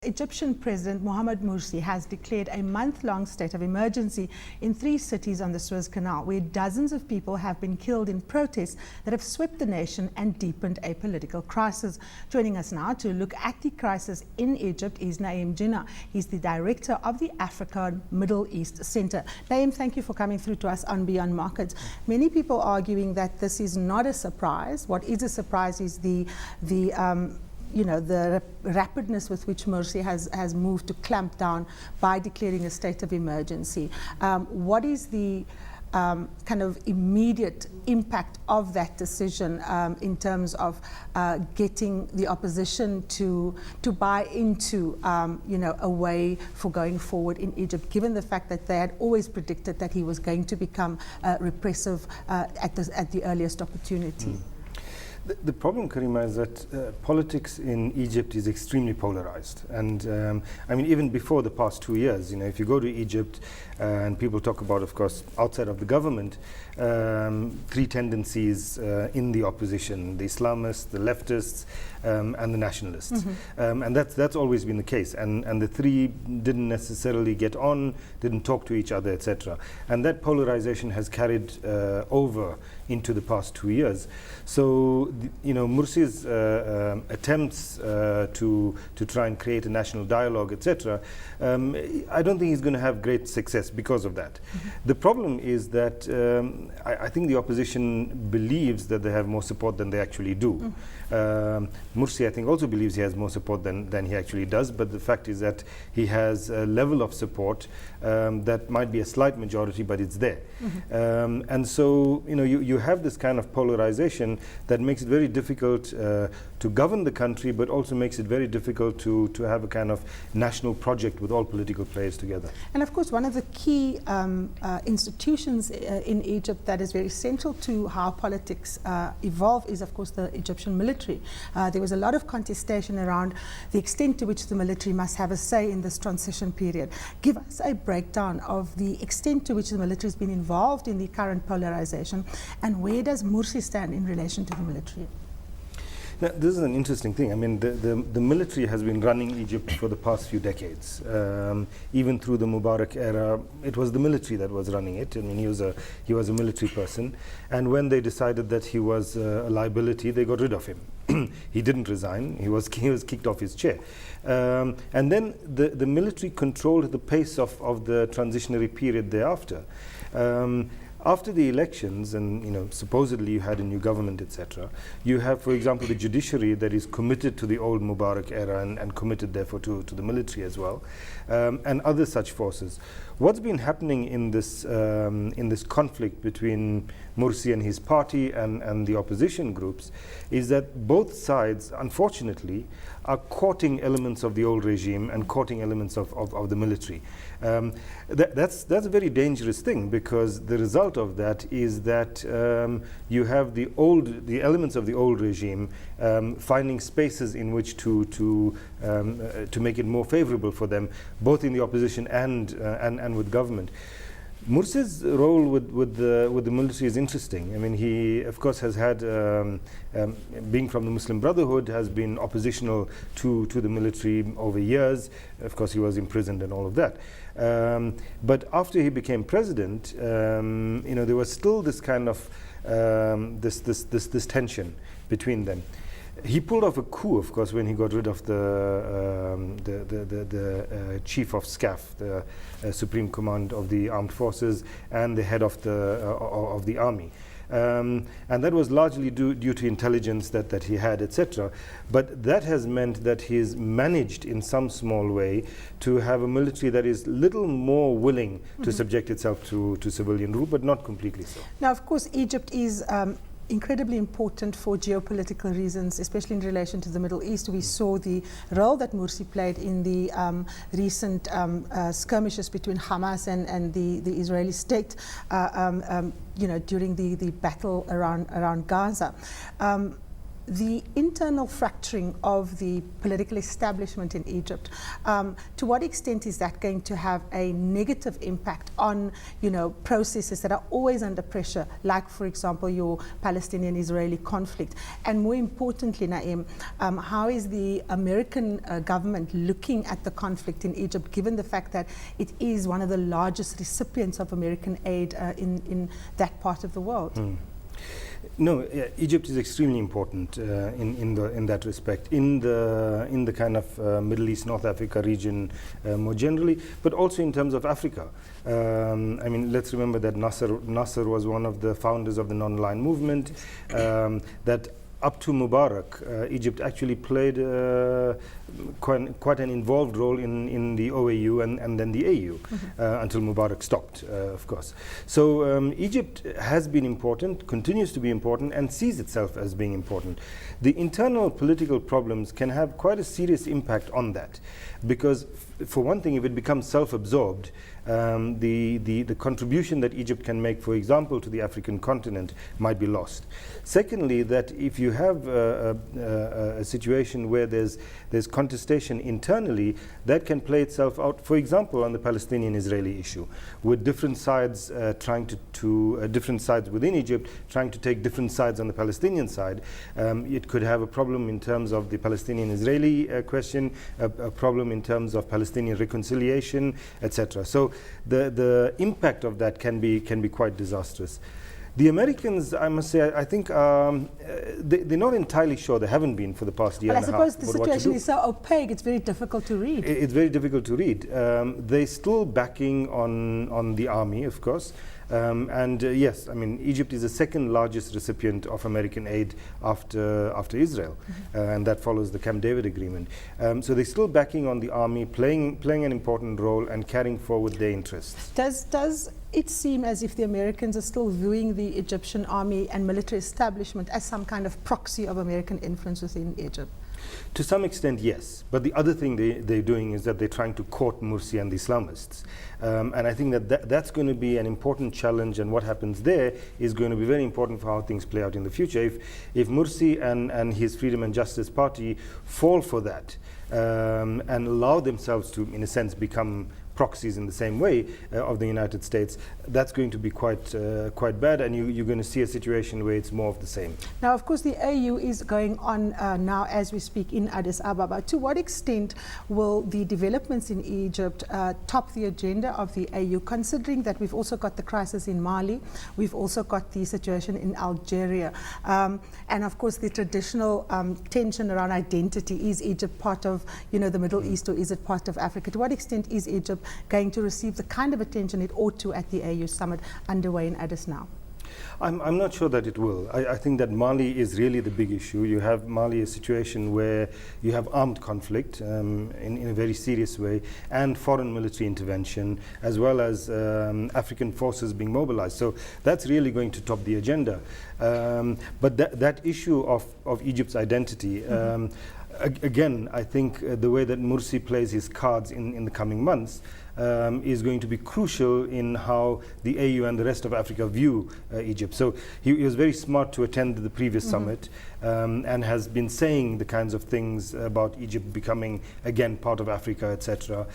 Egyptian President Mohamed Mursi has declared a month-long state of emergency in 3 cities on the Suez Canal, where dozens of people have been killed in protests that have swept the nation and deepened a political crisis. Joining us now to look at the crisis in Egypt is Naeem Jinnah. He's the director of the Africa Middle East Center. Naeem, thank you for coming through to us on Beyond Markets. Many people arguing that this is not a surprise. What is a surprise is the rapidness with which Mursi has moved to clamp down by declaring a state of emergency. What is the kind of immediate impact of that decision in terms of getting the opposition to buy into a way for going forward in Egypt, given the fact that they had always predicted that he was going to become repressive at the earliest opportunity? The problem, Karima, is that politics in Egypt is extremely polarized. And I mean, even before the past 2 years, if you go to Egypt and people talk about, of course, outside of the government, 3 tendencies in the opposition: the Islamists, the leftists, and the nationalists. And that's always been the case. And the 3 didn't necessarily get on, didn't talk to each other, etc. And that polarization has carried over into the past 2 years. So Mursi's attempts to try and create a national dialogue, etc., I don't think he's going to have great success because of that. The problem is that I think the opposition believes that they have more support than they actually do. Mursi, I think, also believes he has more support than he actually does, but the fact is that he has a level of support that might be a slight majority, but it's there. And so you have this kind of polarization that makes it very difficult to govern the country, but also makes it very difficult to have a kind of national project with all political players together. And of course, one of the key institutions in Egypt that is very central to how politics evolve is, of course, the Egyptian military. There was a lot of contestation around the extent to which the military must have a say in this transition period. Give us a breakdown of the extent to which the military has been involved in the current polarization, and where does Mursi stand in relation to the military? Now, this is an interesting thing. I mean, the military has been running Egypt for the past few decades. Even through the Mubarak era, it was the military that was running it. I mean, he was a military person. And when they decided that he was a liability, they got rid of him. He didn't resign. He was kicked off his chair. And then the military controlled the pace of the transitionary period thereafter. After the elections, and supposedly you had a new government, etc., you have, for example, the judiciary that is committed to the old Mubarak era and committed, therefore, to the military as well, and other such forces. What's been happening in this conflict between Mursi and his party and the opposition groups is that both sides, unfortunately, are courting elements of the old regime and courting elements of the military. That's a very dangerous thing, because the result of that is that you have the elements of the old regime finding spaces in which to make it more favorable for them, both in the opposition and with government. Mursi's role with the military is interesting. I mean, he, of course, has had, being from the Muslim Brotherhood, has been oppositional to the military over years. Of course, he was imprisoned and all of that. But after he became president, there was still this kind of this tension between them. He pulled off a coup, of course, when he got rid of the chief of SCAF, the Supreme Command of the Armed Forces, and the head of the army. And that was largely due to intelligence that he had, etc. But that has meant that he's managed in some small way to have a military that is little more willing to subject itself to civilian rule, but not completely so. Now, of course, Egypt is incredibly important for geopolitical reasons, especially in relation to the Middle East. We saw the role that Mursi played in the recent skirmishes between Hamas and the Israeli state, during the battle around Gaza. the internal fracturing of the political establishment in Egypt, to what extent is that going to have a negative impact on, processes that are always under pressure, like, for example, your Palestinian-Israeli conflict? And more importantly, Naeem, how is the American government looking at the conflict in Egypt, given the fact that it is one of the largest recipients of American aid in that part of the world? No, Egypt is extremely important in that respect, in the kind of Middle East, North Africa region more generally, but also in terms of Africa. I mean, let's remember that Nasser was one of the founders of the non-aligned movement. That up to Mubarak, Egypt actually played quite an involved role in the OAU and then the AU until Mubarak stopped, of course. So Egypt has been important, continues to be important, and sees itself as being important. The internal political problems can have quite a serious impact on that, because for one thing, if it becomes self-absorbed, the contribution that Egypt can make, for example, to the African continent might be lost. Secondly, that if you have a situation where there's contestation internally, that can play itself out, for example, on the Palestinian-Israeli issue, with different sides trying to different sides within Egypt trying to take different sides on the Palestinian side. It could have a problem in terms of the Palestinian-Israeli question, a problem in terms of Palestinian reconciliation, etc. So the impact of that can be quite disastrous. The Americans, I must say, I think they're not entirely sure. They haven't been for the past year and a half. But I suppose the situation is so opaque, it's very difficult to read. It's very difficult to read. They're still backing on the army, of course. Yes, I mean, Egypt is the second largest recipient of American aid after Israel, and that follows the Camp David Agreement. So they're still backing on the army, playing an important role and carrying forward their interests. Does it seem as if the Americans are still viewing the Egyptian army and military establishment as some kind of proxy of American influence within Egypt? To some extent, yes. But the other thing they're doing is that they're trying to court Mursi and the Islamists. And I think that's going to be an important challenge, and what happens there is going to be very important for how things play out in the future. If Mursi and his Freedom and Justice Party fall for that and allow themselves to, in a sense, become proxies in the same way of the United States, that's going to be quite bad, and you're going to see a situation where it's more of the same. Now, of course, the AU is going on now as we speak in Addis Ababa. To what extent will the developments in Egypt top the agenda of the AU, considering that we've also got the crisis in Mali, we've also got the situation in Algeria, and of course the traditional tension around identity. Is Egypt part of the Middle East, or is it part of Africa? To what extent is Egypt going to receive the kind of attention it ought to at the AU summit underway in Addis now? I'm not sure that it will. I think that Mali is really the big issue. You have Mali, a situation where you have armed conflict in a very serious way, and foreign military intervention, as well as African forces being mobilized. So that's really going to top the agenda. But that issue of Egypt's identity, again, I think the way that Mursi plays his cards in the coming months is going to be crucial in how the AU and the rest of Africa view Egypt. So he was very smart to attend the previous summit and has been saying the kinds of things about Egypt becoming again part of Africa, etc.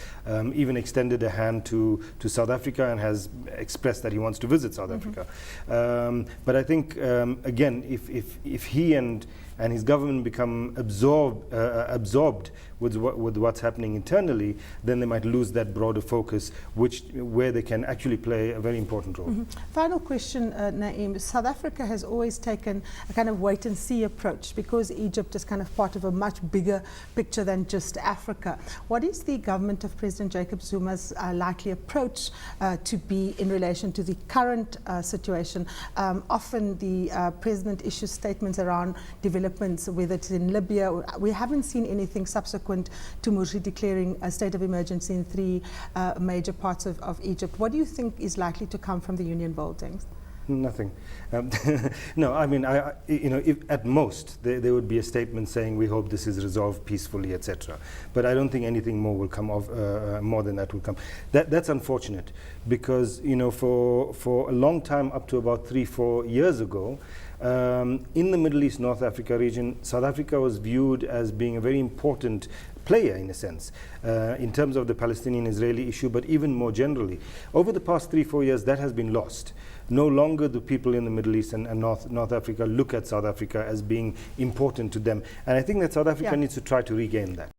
Even extended a hand to South Africa and has expressed that he wants to visit South Africa. But I think again, if he and his government become absorbed with what's happening internally, then they might lose that broader focus, where they can actually play a very important role. Final question, Naeem. South Africa has always taken a kind of wait-and-see approach, because Egypt is kind of part of a much bigger picture than just Africa. What is the government of President Jacob Zuma's likely approach to be in relation to the current situation? Often the president issues statements around developments, whether it's in Libya. We haven't seen anything subsequent to Mursi declaring a state of emergency in 3 major parts of Egypt. What do you think is likely to come from the union buildings? Nothing. No, I mean, if at most there would be a statement saying we hope this is resolved peacefully, etc. But I don't think anything more will come of more than that will come. That's unfortunate, because for a long time, up to about 3-4 years ago, In the Middle East, North Africa region, South Africa was viewed as being a very important player, in a sense, in terms of the Palestinian-Israeli issue, but even more generally. Over the past 3-4 years, that has been lost. No longer do people in the Middle East and North Africa look at South Africa as being important to them. And I think that South Africa needs to try to regain that.